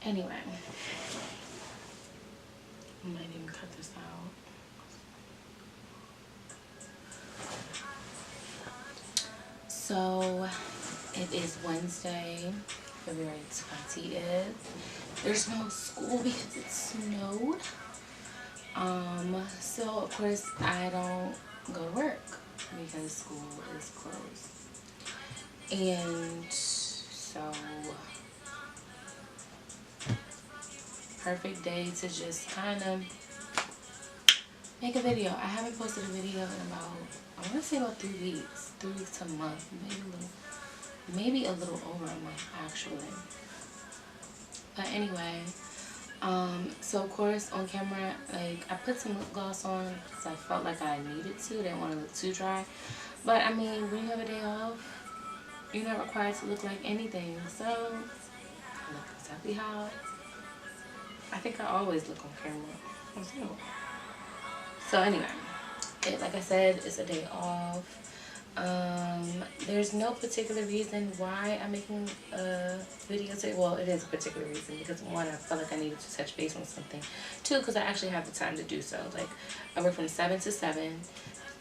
Anyway, I might even cut this out. So it is Wednesday, February 20th. There's no school because it snowed. So of course I don't go to work because school is closed. And so perfect day to just kind of make a video. I haven't posted a video in about, I want to say about 3 weeks. 3 weeks to a month, maybe a little over a month actually. But anyway, so of course on camera, like I put some lip gloss on because I felt like I needed to. Didn't want to look too dry. But I mean, when you have a day off, you're not required to look like anything. So I look exactly how I think I always look on camera. So anyway, like I said, it's a day off. There's no particular reason why I'm making a video today. Well, it is a particular reason because one, I felt like I needed to touch base on something. Two, because I actually have the time to do so. Like, I work from 7 to 7,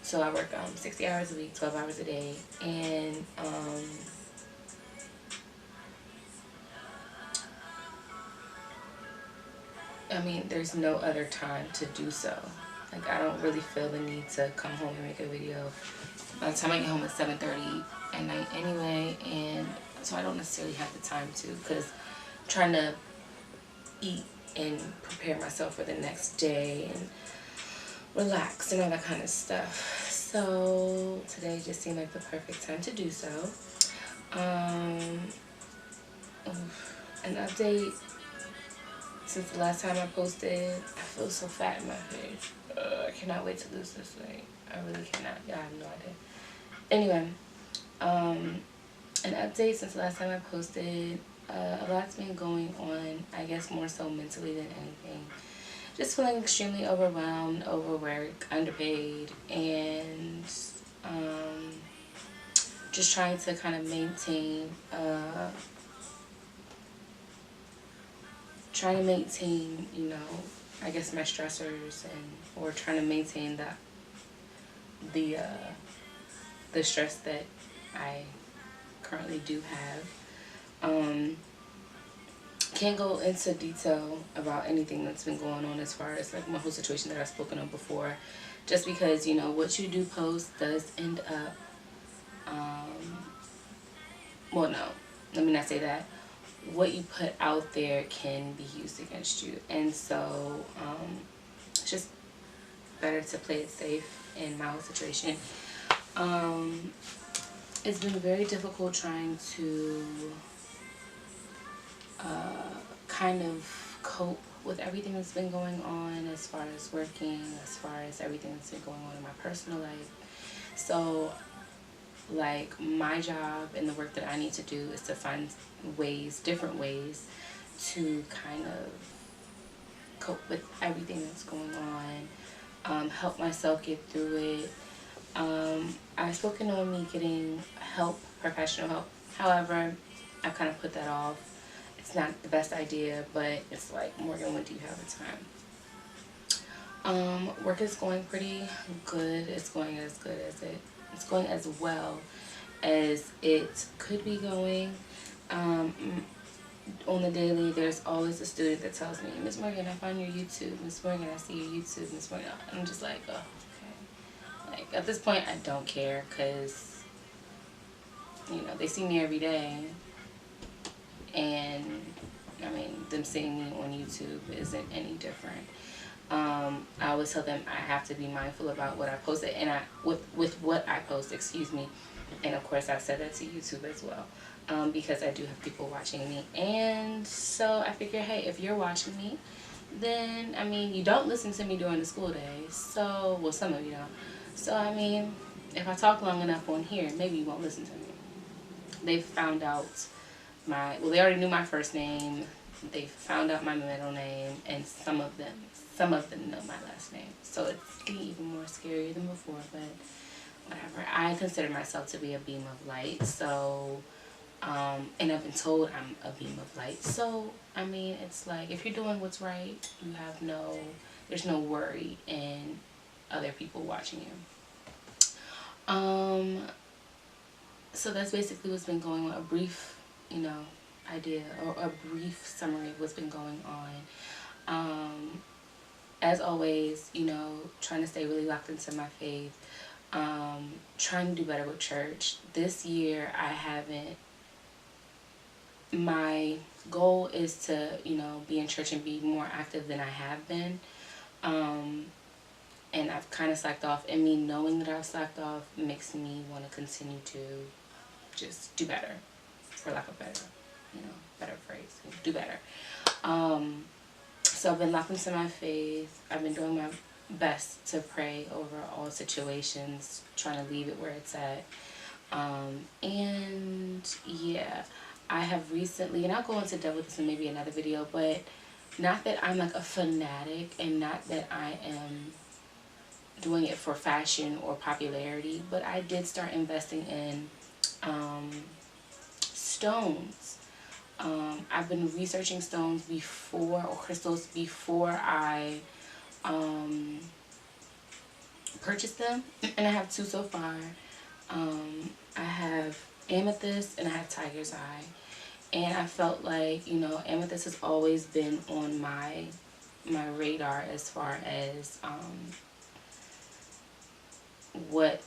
so I work 60 hours a week, 12 hours a day, and I mean, there's no other time to do so. Like, I don't really feel the need to come home and make a video. By the time I get home, it's 7:30 at night anyway, and so I don't necessarily have the time to, because I'm trying to eat and prepare myself for the next day and relax and all that kind of stuff. So today just seemed like the perfect time to do so. An update. Since the last time I posted, I feel so fat in my face. I cannot wait to lose this weight. I really cannot. Y'all have no idea. Anyway, an update since the last time I posted. A lot's been going on, I guess more so mentally than anything. Just feeling extremely overwhelmed, overworked, underpaid, and just trying to kind of maintain you know, I guess my stressors, or trying to maintain the stress that I currently do have. Can't go into detail about anything that's been going on as far as like my whole situation that I've spoken of before, just because, you know, what you do post does end up well, no, let me not say that. What you put out there can be used against you, and so it's just better to play it safe in my whole situation. It's been very difficult trying to kind of cope with everything that's been going on as far as working, as far as everything that's been going on in my personal life. So like, my job and the work that I need to do is to find ways, different ways, to kind of cope with everything that's going on, help myself get through it. I've spoken on me getting help, professional help. However, I've kind of put that off. It's not the best idea, but it's like, Morgan, when do you have the time? Work is going pretty good. It's going as good as it's going as well as it could be going. On the daily, there's always a student that tells me, Miss Morgan, I found your YouTube. Miss Morgan, I see your YouTube. Miss Morgan, I'm just like, oh, okay. Like, at this point, I don't care, because, you know, they see me every day, and I mean, them seeing me on YouTube isn't any different. I always tell them I have to be mindful about what I post, and with what I post, excuse me. And of course, I've said that to YouTube as well, because I do have people watching me. And so I figure, hey, if you're watching me, then, I mean, you don't listen to me during the school day. So, well, some of you don't. So, I mean, if I talk long enough on here, maybe you won't listen to me. They found out they already knew my first name. They found out my middle name, and some of them know my last name. So it's getting even more scary than before, but whatever. I consider myself to be a beam of light, so And I've been told I'm a beam of light. So, I mean, it's like, if you're doing what's right, there's no worry in other people watching you. So that's basically what's been going on. A brief, idea, or a brief summary of what's been going on. As always, trying to stay really locked into my faith. Trying to do better with church. This year, my goal is to, be in church and be more active than I have been. And I've kind of slacked off, and me knowing that I've slacked off makes me want to continue to just do better, for lack of better phrase, do better. So I've been locked into my faith. I've been doing my best to pray over all situations, trying to leave it where it's at. And yeah, I have recently, and I'll go into depth with this in maybe another video, but not that I'm like a fanatic, and not that I am doing it for fashion or popularity, but I did start investing in stones. I've been researching stones before, or crystals, before I purchased them, and I have two so far. I have amethyst and I have tiger's eye, and I felt like, amethyst has always been on my radar as far as what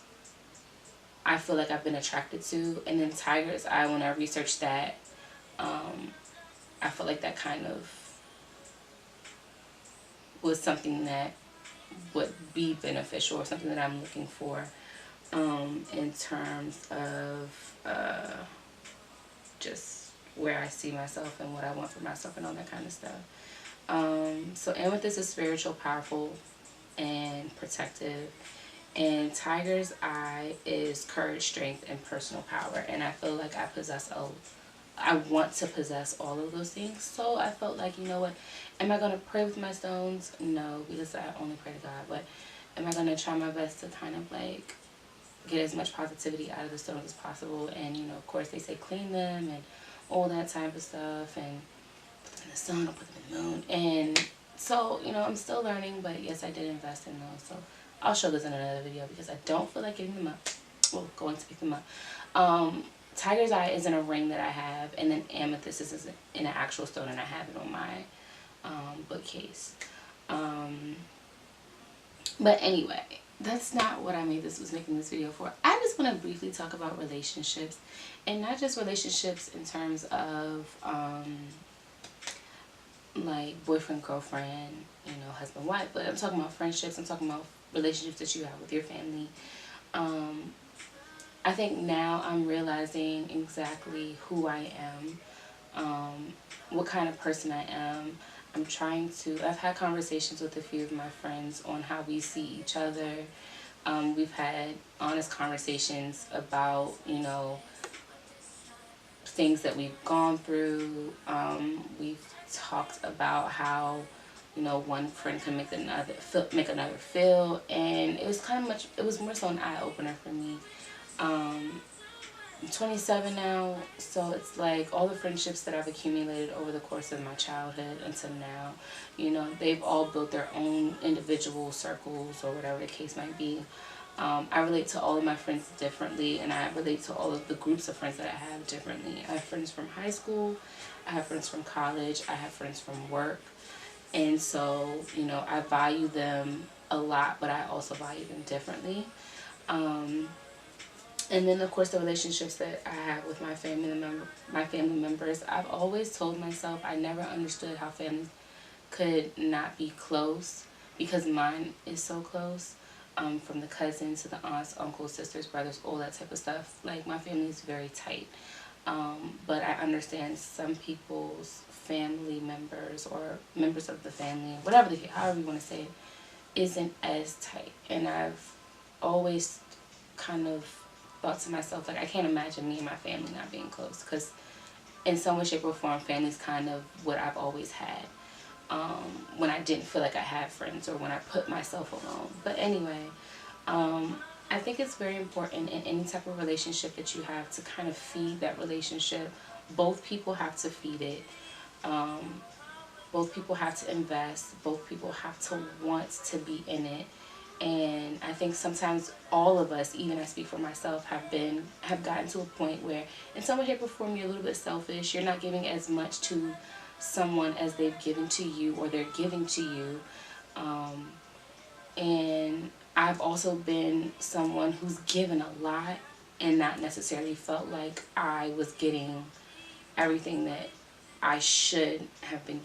I feel like I've been attracted to. And then tiger's eye, when I researched that, I felt like that kind of was something that would be beneficial, or something that I'm looking for in terms of just where I see myself and what I want for myself and all that kind of stuff. So amethyst is spiritual, powerful, and protective. And tiger's eye is courage, strength, and personal power. And I feel like I want to possess all of those things. So I felt like, you know what, am I going to pray with my stones? No, because I only pray to God. But am I going to try my best to kind of like get as much positivity out of the stones as possible? And, of course they say clean them and all that type of stuff, and put them in the sun or put them in the moon. And so, I'm still learning, but yes, I did invest in those. So I'll show this in another video, because I don't feel like giving them up. Well, going to pick them up. Tiger's eye is in a ring that I have, and then amethyst is in an actual stone, and I have it on my bookcase. But anyway, that's not what I was making this video for. I just want to briefly talk about relationships, and not just relationships in terms of like boyfriend, girlfriend, husband, wife, but I'm talking about friendships. I'm talking about relationships that you have with your family. I think now I'm realizing exactly who I am, what kind of person I am. I've had conversations with a few of my friends on how we see each other. We've had honest conversations about, things that we've gone through. We've talked about how, one friend can make another feel, and it was more so an eye-opener for me. I'm 27 now, so it's like all the friendships that I've accumulated over the course of my childhood until now, they've all built their own individual circles, or whatever the case might be. I relate to all of my friends differently, and I relate to all of the groups of friends that I have differently. I have friends from high school, I have friends from college, I have friends from work, and so, I value them a lot, but I also value them differently. And then, of course, the relationships that I have with my family members. I've always told myself I never understood how families could not be close, because mine is so close. From the cousins to the aunts, uncles, sisters, brothers, all that type of stuff. Like, my family is very tight. But I understand some people's family members, or members of the family, however you want to say it, isn't as tight. And I've always kind of thought to myself, like, I can't imagine me and my family not being close, because in some way, shape, or form, family's kind of what I've always had, when I didn't feel like I had friends, or when I put myself alone. But anyway, I think it's very important in any type of relationship that you have to kind of feed that relationship. Both people have to feed it. Both people have to invest. Both people have to want to be in it. And I think sometimes all of us, even I speak for myself, have gotten to a point where in some way, shape, or form you're a little bit selfish. You're not giving as much to someone as they've given to you or they're giving to you. And I've also been someone who's given a lot and not necessarily felt like I was getting everything that I should have been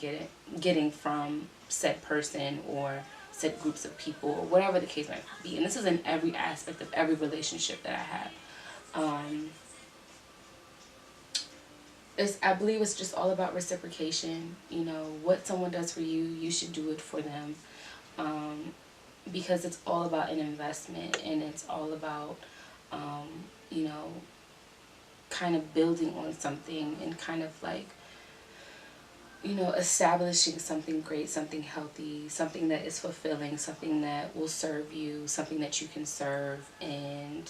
getting from said person or said groups of people or whatever the case might be. And this is in every aspect of every relationship that I have. I believe it's just all about reciprocation. You know, what someone does for you, you should do it for them. Because it's all about an investment, and it's all about, you know, kind of building on something and kind of like, you know, establishing something great, something healthy, something that is fulfilling, something that will serve you, something that you can serve. And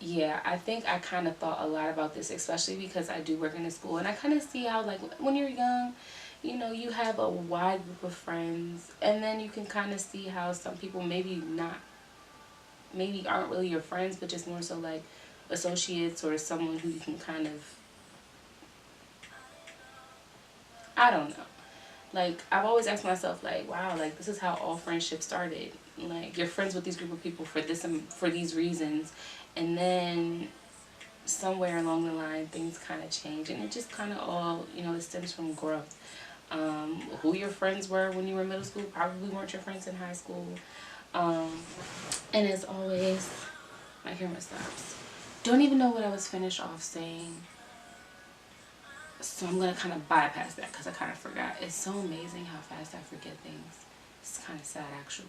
yeah, I think I kind of thought a lot about this, especially because I do work in a school, and I kind of see how, like, when you're young, you know, you have a wide group of friends, and then you can kind of see how some people maybe aren't really your friends, but just more so like associates or someone who you can kind of, I don't know. Like, I've always asked myself, like, wow, like, this is how all friendships started. Like, you're friends with these group of people for these reasons, and then somewhere along the line, things kind of change, and it just kind of all, you know, it stems from growth. Who your friends were when you were in middle school probably weren't your friends in high school. And as always, my camera stops. Don't even know what I was finished off saying. So I'm going to kind of bypass that because I kind of forgot. It's so amazing how fast I forget things. It's kind of sad, actually.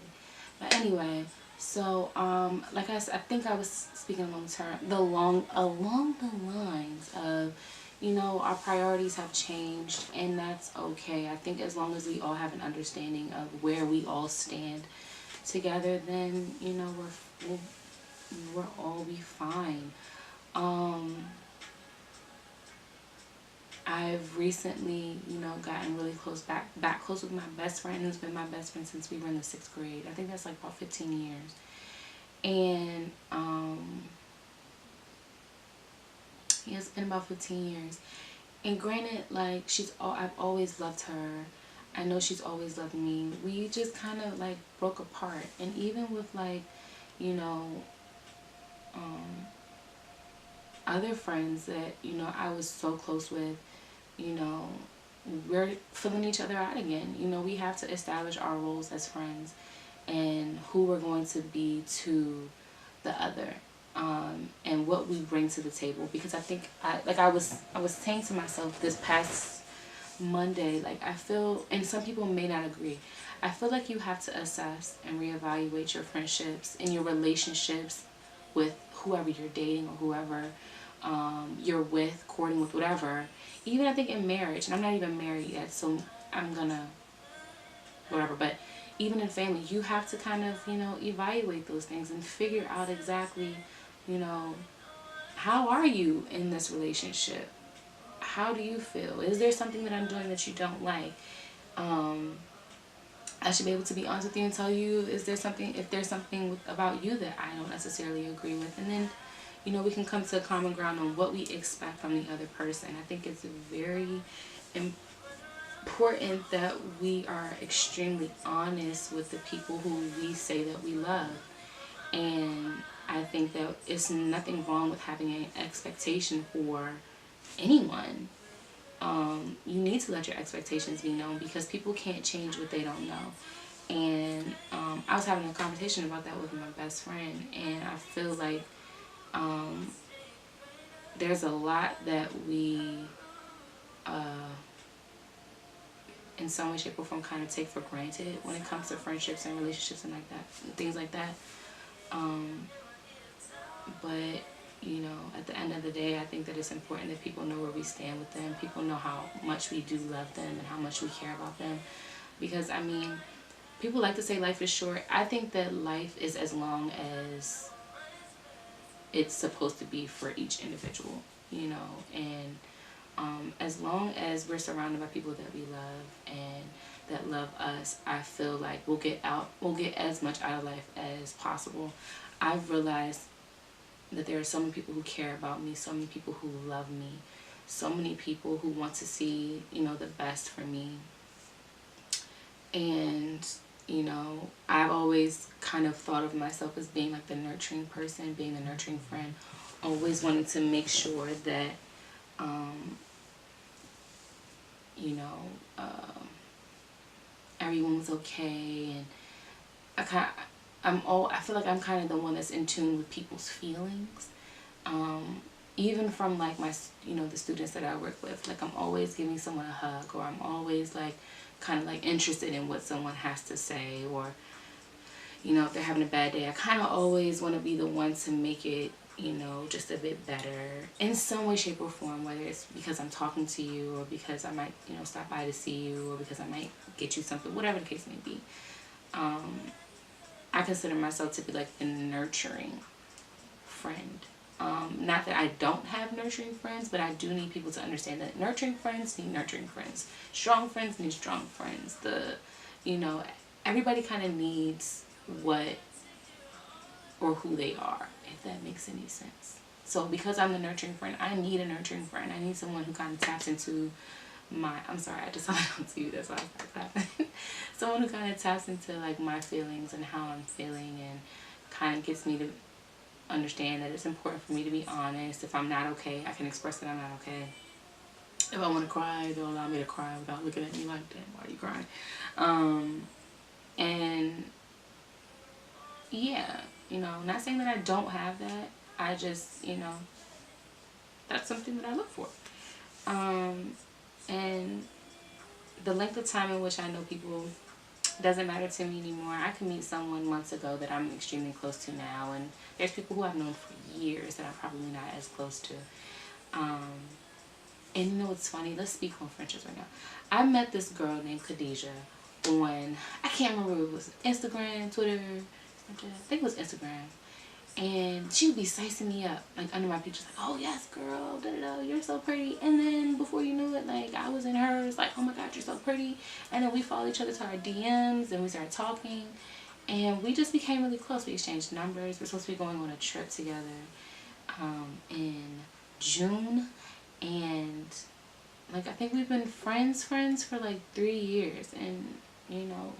But anyway, so like I said, I think I was speaking along the lines of, you know, our priorities have changed, and that's okay. I think as long as we all have an understanding of where we all stand together, then, you know, we'll all be fine. I've recently, you know, gotten really back close with my best friend, who's been my best friend since we were in the 6th grade. I think that's like about 15 years. And yeah, it's been about 15 years. And granted, like, I've always loved her. I know she's always loved me. We just kind of like broke apart. And even with, like, you know, other friends that, you know, I was so close with, you know, we're filling each other out again. You know, we have to establish our roles as friends and who we're going to be to the other, and what we bring to the table. Because I think I was saying to myself this past Monday, like, I feel, and some people may not agree, I feel like you have to assess and reevaluate your friendships and your relationships with whoever you're dating or whoever you're with, courting with, whatever. Even I think in marriage, and I'm not even married yet, so I'm gonna whatever, but even in family, you have to kind of, you know, evaluate those things and figure out exactly, you know, how are you in this relationship? How do you feel? Is there something that I'm doing that you don't like? I should be able to be honest with you and tell you, if there's something about you that I don't necessarily agree with. And then, you know, we can come to a common ground on what we expect from the other person. I think it's very important that we are extremely honest with the people who we say that we love. And I think that it's nothing wrong with having an expectation for anyone. You need to let your expectations be known, because people can't change what they don't know. And I was having a conversation about that with my best friend, and I feel like there's a lot that we in some way, shape, or form kind of take for granted when it comes to friendships and relationships and like that, and things like that. But, you know, at the end of the day, I think that it's important that people know where we stand with them. People know how much we do love them and how much we care about them. Because, I mean, people like to say life is short. I think that life is as long as it's supposed to be for each individual, you know, and as long as we're surrounded by people that we love and that love us, I feel like we'll get as much out of life as possible. I've realized that there are so many people who care about me, so many people who love me, so many people who want to see, you know, the best for me. And, you know, I've always kind of thought of myself as being like the nurturing person, being the nurturing friend, always wanting to make sure that, you know, everyone was okay. And I feel like I'm kind of the one that's in tune with people's feelings. Even from like my, you know, the students that I work with, like I'm always giving someone a hug, or I'm always like kind of like interested in what someone has to say, or, you know, if they're having a bad day, I kind of always want to be the one to make it, you know, just a bit better in some way, shape, or form, whether it's because I'm talking to you, or because I might, you know, stop by to see you, or because I might get you something, whatever the case may be. I consider myself to be like the nurturing friend. Not that I don't have nurturing friends, but I do need people to understand that nurturing friends need nurturing friends. Strong friends need strong friends. You know, everybody kind of needs what or who they are, if that makes any sense. So because I'm the nurturing friend, I need a nurturing friend. I need someone who kind of taps into I'm sorry, I just hung to you, that's why I started clapping. Someone who kind of taps into like my feelings and how I'm feeling, and kind of gets me to understand that it's important for me to be honest. If I'm not okay, I can express that I'm not okay. If I want to cry, they'll allow me to cry without looking at me like, damn, why are you crying? And yeah, you know, not saying that I don't have that. I just, you know, that's something that I look for. And the length of time in which I know people doesn't matter to me anymore. I could meet someone months ago that I'm extremely close to now, and there's people who I've known for years that I'm probably not as close to. And you know what's funny? Let's speak on friendships right now. I met this girl named Khadijah on, I can't remember if it was Instagram, Twitter, Snapchat, I think it was Instagram. And she would be sizing me up, like under my pictures, like, oh yes girl, da da da, you're so pretty. And then before you knew it, like I was in hers, like, oh my god, you're so pretty. And then we followed each other to our DMs, and we started talking, and we just became really close. We exchanged numbers. We're supposed to be going on a trip together in June, and like I think we've been friends for like 3 years. And you know,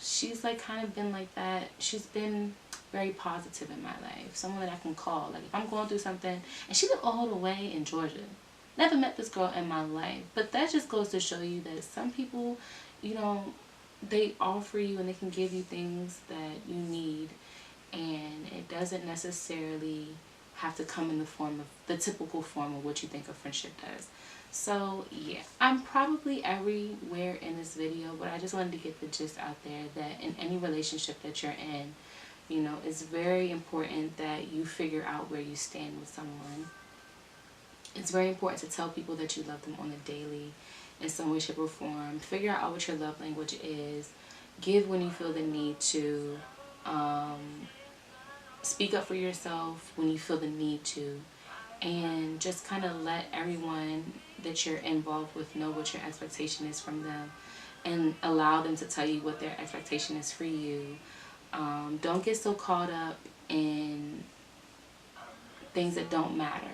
she's like kind of been like that. She's been very positive in my life, someone that I can call, like if I'm going through something. And she lived all the way in Georgia. Never met this girl in my life, but that just goes to show you that some people, you know, they offer you and they can give you things that you need, and it doesn't necessarily have to come in the form of the typical form of what you think a friendship does. So yeah, I'm probably everywhere in this video, but I just wanted to get the gist out there that in any relationship that you're in, you know, it's very important that you figure out where you stand with someone. It's very important to tell people that you love them on a daily, in some way, shape, or form. Figure out what your love language is. Give when you feel the need to. Speak up for yourself when you feel the need to. And just kind of let everyone that you're involved with know what your expectation is from them, and allow them to tell you what their expectation is for you. Don't get so caught up in things that don't matter.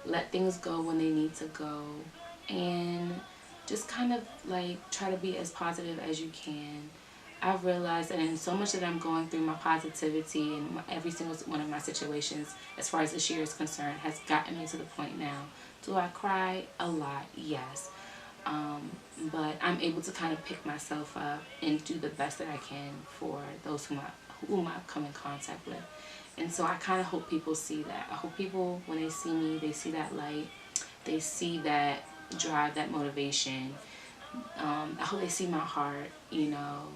Let things go when they need to go, and just kind of like try to be as positive as you can. I've realized that in so much that I'm going through, my positivity and every single one of my situations, as far as this year is concerned, has gotten me to the point now. Do I cry? A lot, yes. But I'm able to kind of pick myself up and do the best that I can for those whom I come in contact with. And so I kind of hope people see that. I hope people, when they see me, they see that light. They see that drive, that motivation. I hope they see my heart, you know,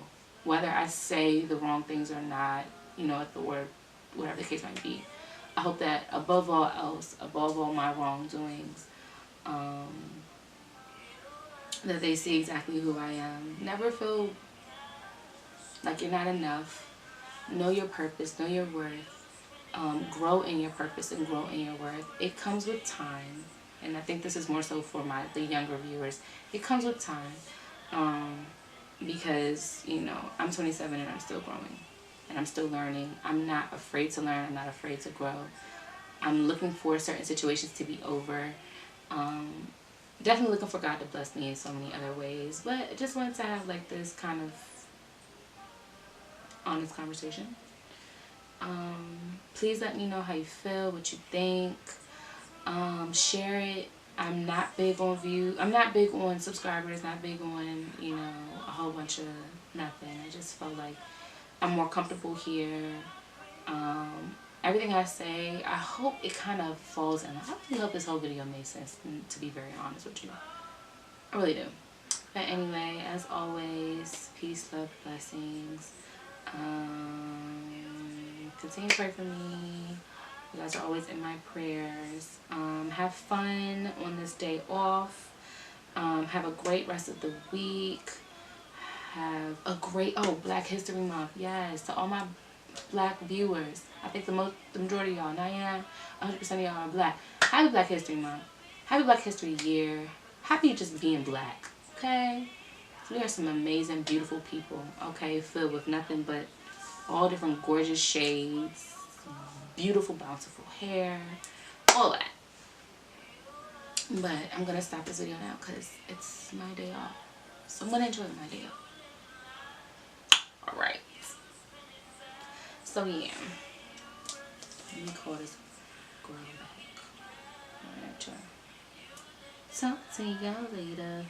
whether I say the wrong things or not, you know, or whatever the case might be. I hope that above all else, above all my wrongdoings, that they see exactly who I am. Never feel like you're not enough. Know your purpose, know your worth. Grow in your purpose and grow in your worth. It comes with time, and I think this is more so for the younger viewers. It comes with time, because you know I'm 27 and I'm still growing, and I'm still learning. I'm not afraid to learn. I'm not afraid to grow. I'm looking for certain situations to be over. Definitely looking for God to bless me in so many other ways, but I just wanted to have like this kind of honest conversation. Please let me know how you feel, what you think. Share it. I'm not big on views. I'm not big on subscribers. Not big on, you know, a whole bunch of nothing. I just felt like I'm more comfortable here. Everything I say, I hope it kind of falls in. I really hope this whole video made sense, to be very honest with you. I really do. But anyway, as always, peace, love, blessings. Continue to pray for me. You guys are always in my prayers. Have fun on this day off. Have a great rest of the week. Have a great, Black History Month. Yes, to all my Black viewers. I think the majority of y'all, 100% of y'all are Black. Happy Black History Month. Happy Black History Year. Happy just being Black. Okay? We are some amazing, beautiful people. Okay? Filled with nothing but all different gorgeous shades. Beautiful, bountiful hair. All that. But I'm going to stop this video now because it's my day off. So I'm going to enjoy my day off. Alright. So yeah. Let me call this girl back. Alright, y'all. Talk to y'all later.